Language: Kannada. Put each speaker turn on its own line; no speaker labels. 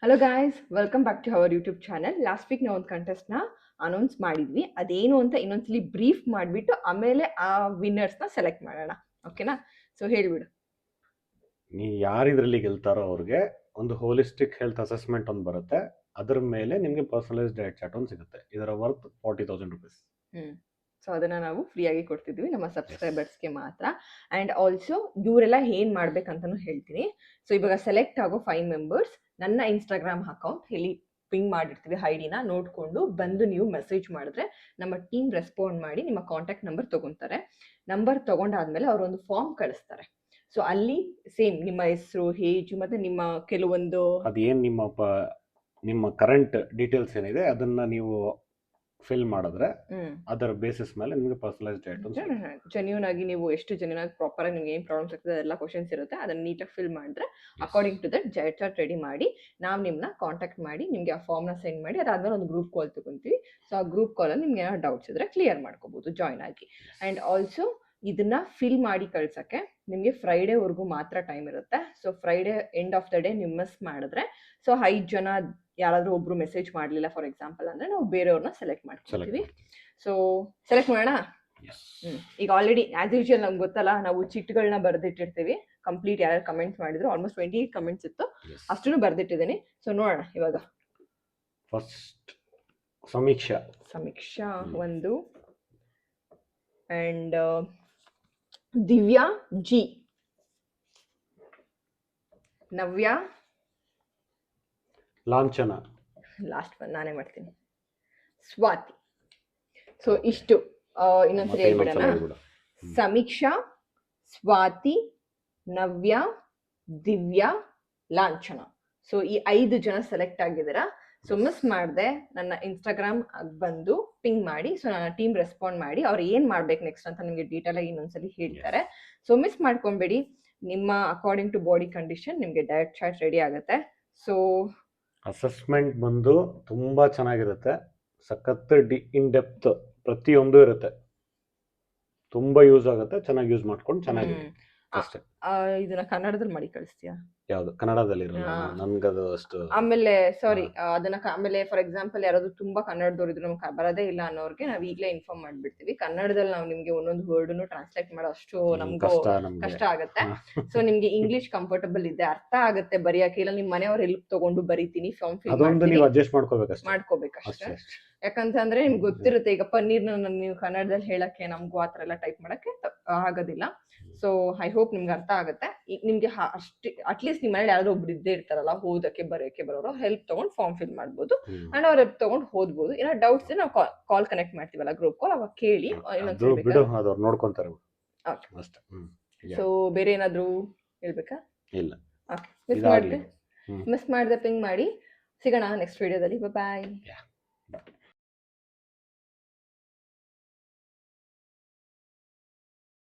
Hello guys, welcome back to our YouTube channel. Last week ನಾವು ಒಂದು ಕಂಟೆಸ್ಟ್ನ ಅನೌನ್ಸ್ ಮಾಡಿದ್ವಿ. ಅದೇನು ಅಂತ ಇನ್ನೊಂದ್ಸಲಿ ಬ್ರೀಫ್ ಮಾಡಿಬಿಟ್ಟು ಆಮೇಲೆ ಆ ವಿನ್ನರ್ಸ್ನ ಸೆಲೆಕ್ಟ್ ಮಾಡೋಣ. ಓಕೆನಾ? ಸೊ ಹೇಳ್ಬಿಡು.
ನೀವು ಯಾರು ಇದರಲ್ಲಿ ಗೆಲ್ತಾರೋ ಅವ್ರಿಗೆ ಒಂದು ಹೋಲಿಸ್ಟಿಕ್ ಹೆಲ್ತ್ ಅಸೆಸ್ಮೆಂಟ್ ಒಂದು ಬರುತ್ತೆ. ಅದರ ಮೇಲೆ ನಿಮಗೆ ಪರ್ಸನಲೈಸ್ ಡಯಟ್ ಚಾರ್ಟ್ ಒಂದು ಸಿಗುತ್ತೆ. ಇದರ ವರ್ತ್ 40,000 rupees.
ಸೊ ಅದನ್ನ ನಾವು ಫ್ರೀಯಾಗಿ ಕೊಡ್ತಿದ್ವಿ ನಮ್ಮ ಸಬ್ಸ್ಕ್ರೈಬರ್ಸ್ಗೆ ಮಾತ್ರ. ಆ್ಯಂಡ್ ಆಲ್ಸೋ ಇವರೆಲ್ಲ ಏನು ಮಾಡ್ಬೇಕಂತನೂ ಹೇಳ್ತೀನಿ. ಸೊ ಇವಾಗ ಸೆಲೆಕ್ಟ್ ಆಗೋ 5 ಮೆಂಬರ್ಸ್ ನನ್ನ ಇನ್ಸ್ಟಾಗ್ರಾಮ್ ಅಕೌಂಟ್ ಇಲ್ಲಿ ಪಿಂಗ್ ಮಾಡಿರ್ತೀವಿ, ಐಡಿನ ನೋಡಿಕೊಂಡು ಬಂದು ನೀವು ಮೆಸೇಜ್ ಮಾಡಿದ್ರೆ ನಮ್ಮ ಟೀಮ್ ರೆಸ್ಪಾಂಡ್ ಮಾಡಿ ನಿಮ್ಮ ಕಾಂಟ್ಯಾಕ್ಟ್ ನಂಬರ್ ತೊಗೊತಾರೆ. ನಂಬರ್ ತೊಗೊಂಡಾದ್ಮೇಲೆ ಅವರೊಂದು ಫಾರ್ಮ್ ಕಳಿಸ್ತಾರೆ. ಸೊ ಅಲ್ಲಿ ಸೇಮ್ ನಿಮ್ಮ ಹೆಸರು, ಏಜ್ ಮತ್ತು ನಿಮ್ಮ ಕೆಲವೊಂದು
ಅದೇನು ನಿಮ್ಮ ಕರೆಂಟ್ ಡೀಟೇಲ್ಸ್ ಏನಿದೆ ಅದನ್ನ ನೀವು ಫಿಲ್ ಮಾಡಿದ್ರೆ ಅದರ ಬೇಸಿಸ್ ಮೇಲೆ ನಿಮಗೆ ಪರ್ಸನಲೈಸ್ ಡಯಟ್
ಜೆನ್ಯೂನ್ ಆಗಿ ನೀವು ಎಷ್ಟು ಜೆನ್ಯೂನ್ ಆಗಿ ಪ್ರಾಪರ್ ಆಗಿ ನಿಮ್ಗೆ ಏನು ಪ್ರಾಬ್ಲಮ್ಸ್ ಆಗ್ತದೆ ಎಲ್ಲ ಕ್ವಶನ್ಸ್ ಇರುತ್ತೆ. ಅದನ್ನ ನೀಟಾಗಿ ಫಿಲ್ ಮಾಡಿದ್ರೆ according to that diet chart ready ಮಾಡಿ ನಾವು ನಿಮ್ಮನ್ನ ಕಾಂಟ್ಯಾಕ್ಟ್ ಮಾಡಿ ನಿಮಗೆ ಆ ಫಾರ್ಮ್ನ ಸೆಂಡ್ ಮಾಡಿ ಅದಾದ್ಮೇಲೆ ಒಂದು ಗ್ರೂಪ್ ಕಾಲ್ ತಗೊಂತೀವಿ. ಸೊ ಆ ಗ್ರೂಪ್ ಕಾಲಲ್ಲಿ ನಿಮ್ಗೆ ಏನಾದ್ರು ಡೌಟ್ಸ್ ಇದ್ರೆ ಕ್ಲಿಯರ್ ಮಾಡ್ಕೋಬಹುದು ಜಾಯ್ನ್ ಆಗಿ. ಆ್ಯಂಡ್ ಆಲ್ಸೋ ಇದನ್ನ ಫಿಲ್ ಮಾಡಿ ಕಳ್ಸಕ್ಕೆ ನಿಮಗೆ ಫ್ರೈಡೇವರೆಗೂ ಮಾತ್ರ ಟೈಮ್ ಇರುತ್ತೆ. So Friday end of the day ನೀವು ಮಿಸ್ ಮಾಡಿದ್ರೆ, ಸೊ 5 ಜನ ಯಾರಾದರೂ ಒಬ್ರು ಮೆಸೇಜ್ ಮಾಡಲಿಲ್ಲ ಫಾರ್ ಎಕ್ಸಾಂಪಲ್ ಅಂದರೆ ನಾವು ಬೇರೆಯವ್ರನ್ನ ಸೆಲೆಕ್ಟ್ ಮಾಡ್ಕೊಳ್ತೀವಿ. ಸೊ ಸೆಲೆಕ್ಟ್ ಮಾಡೋಣ. ಈಗ ಆಲ್ರೆಡಿ ಆಸ್ ಯೂಶುವಲ್ ನಮ್ಗೆ ಗೊತ್ತಲ್ಲ, ನಾವು ಚಿಟ್ಗಳನ್ನ ಬರೆದಿಟ್ಟಿರ್ತೀವಿ. ಕಂಪ್ಲೀಟ್ ಯಾರು ಕಮೆಂಟ್ಸ್ ಮಾಡಿದ್ರು ಆಲ್ಮೋಸ್ಟ್ 28 ಕಮೆಂಟ್ಸ್ ಇತ್ತು, ಅಷ್ಟನ್ನು ಬರೆದಿಟ್ಟಿದ್ದೀನಿ. ಸೊ ನೋಡೋಣ ಇವಾಗ.
ಫಸ್ಟ್ ಸಮೀಕ್ಷಾ
ಒಂದು, ಆ್ಯಂಡ್ ದಿವ್ಯಾ ಜಿ, ನವ್ಯಾ,
ಲಾಂಛನ,
ಲಾಸ್ಟ್ ಒನ್ ನಾನೇ ಮಾಡ್ತೀನಿ, ಸ್ವಾತಿ. ಸೊ ಇಷ್ಟು ಇನ್ನೊಂದ್ಸರಿ ಹೇಳ್ಬಿಡೋಣ. ಸಮೀಕ್ಷಾ, ಸ್ವಾತಿ, ನವ್ಯಾ, ದಿವ್ಯಾ, ಲಾಂಛನ. ಸೊ ಈ 5 ಜನ ಸೆಲೆಕ್ಟ್ ಆಗಿದ್ದೀರಾ. ಸೊ ಮಿಸ್ ಮಾಡಿದೆ ನನ್ನ ಇನ್ಸ್ಟಾಗ್ರಾಮ್ ಬಂದು ಪಿಂಗ್ ಮಾಡಿ. ಸೊ ನನ್ನ ಟೀಮ್ ರೆಸ್ಪಾಂಡ್ ಮಾಡಿ ಅವ್ರು ಏನು ಮಾಡ್ಬೇಕು ನೆಕ್ಸ್ಟ್ ಅಂತ ನಿಮಗೆ ಡೀಟೇಲ್ ಆಗಿ ಇನ್ನೊಂದ್ಸಲಿ ಹೇಳ್ತಾರೆ. ಸೊ ಮಿಸ್ ಮಾಡ್ಕೊಬೇಡಿ. ನಿಮ್ಮ ಅಕಾರ್ಡಿಂಗ್ ಟು ಬಾಡಿ ಕಂಡೀಷನ್ ನಿಮಗೆ ಡಯಟ್ ಚಾರ್ಟ್ ರೆಡಿ ಆಗುತ್ತೆ. ಸೊ
ಅಸೆಸ್ಮೆಂಟ್ ಬಂದು ತುಂಬಾ ಚೆನ್ನಾಗಿರುತ್ತೆ. ಸಖತ್ ಇನ್ ಡೆಪ್ತ್ ಪ್ರತಿಯೊಂದು ಇರುತ್ತೆ. ತುಂಬಾ ಯೂಸ್ ಆಗುತ್ತೆ. ಚೆನ್ನಾಗಿ ಯೂಸ್ ಮಾಡ್ಕೊಂಡು ಚೆನ್ನಾಗಿದೆ ಅಷ್ಟೇ.
ಇದನ್ನ ಕನ್ನಡದಲ್ಲಿ ಮಾಡಿ ಕಳಿಸ್ತೀಯಾ?
ಯಾವುದು ಕನ್ನಡದಲ್ಲಿ ಇರಲ್ಲ, ನನ್ಗದು ಅಷ್ಟು.
ಆಮೇಲೆ ಸಾರಿ, ಅದನ್ನ ಆಮೇಲೆ ಫಾರ್ ಎಕ್ಸಾಂಪಲ್ ಯಾರಾದ್ರು ತುಂಬಾ ಕನ್ನಡದವ್ರು ಇದ್ರು ನಮ್ಗೆ ಬರೋದೇ ಇಲ್ಲ ಅನ್ನೋರ್ಗೆ ನಾವು ಈಗಲೇ ಇನ್ಫಾರ್ಮ್ ಮಾಡ್ಬಿಡ್ತೀವಿ. ಕನ್ನಡದಲ್ಲಿ ನಾವು ನಿಮ್ಗೆ ಒಂದೊಂದು ವರ್ಡ್ನು ಟ್ರಾನ್ಸ್ಲೇಟ್ ಮಾಡೋ ಅಷ್ಟು ನಮ್ಗೂ ಕಷ್ಟ ಆಗುತ್ತೆ. ಸೊ ನಿಮ್ಗೆ ಇಂಗ್ಲಿಷ್ ಕಂಫರ್ಟಬಲ್ ಇದೆ, ಅರ್ಥ ಆಗುತ್ತೆ ಬರೆಯಕ್ಕೆ. ಇಲ್ಲ ನಿಮ್ ಮನೆಯವ್ರ ಹೆಲ್ಪ್ ತಗೊಂಡು ಬರೀತೀನಿ, ಫಾರ್ಮ್ ಫಿಲ್
ಅಡ್ಜಸ್ಟ್ ಮಾಡ್ಕೋಬೇಕಷ್ಟೇ.
ಯಾಕಂತಂದ್ರೆ ನಿಮ್ಗೆ ಗೊತ್ತಿರುತ್ತೆ, ಈಗ ಪನ್ನೀರ್ನ ನೀವು ಕನ್ನಡದಲ್ಲಿ ಹೇಳಕ್ಕೆ ನಮ್ಗೂ ಆ ಥರ ಎಲ್ಲ ಟೈಪ್ ಮಾಡಕ್ಕೆ ಆಗೋದಿಲ್ಲ. ಸೊ ಐ ಹೋಪ್ ನಿಮ್ಗೆ ಅರ್ಥ ಆಗುತ್ತೆ. ಈಗ ನಿಮ್ಗೆ ಅಟ್ಲೀಸ್ಟ್ ನಿಮ್ಮ ಮನೇಲಿ ಯಾರಾದ್ರೂ ಒಬ್ರು ಇದ್ದೇ ಇರ್ತಾರಲ್ಲ ಓದಕ್ಕೆ ಬರೆಯೋಕೆ ಬರೋರು, ಹೆಲ್ಪ್ ತಗೊಂಡು ಫಾರ್ಮ್ ಫಿಲ್ ಮಾಡ್ಬೋದು. ಅಂಡ್ ಅವ್ರ ಹೆಲ್ಪ್ ತಗೊಂಡು ಓದ್ಬೋದು. ಏನೋ ಡೌಟ್ಸ್ ನಾವು ಕಾಲ್ ಕನೆಕ್ಟ್ ಮಾಡ್ತೀವಲ್ಲ, ಗ್ರೂಪ್ ಕಾಲ್, ಅವಾಗ ಕೇಳಿ
ನೋಡ್ಕೊಂತಾರೆ.
ಸೊ ಬೇರೆ ಏನಾದ್ರು ಹೇಳ್ಬೇಕಾ?
ಇಲ್ಲ,
ಮಿಸ್ ಮಾಡಿದೆ ಪಿಂಗ್ ಮಾಡಿ. ಸಿಗೋಣ ನೆಕ್ಸ್ಟ್ ವಿಡಿಯೋದಲ್ಲಿ. ಬಾಯ್.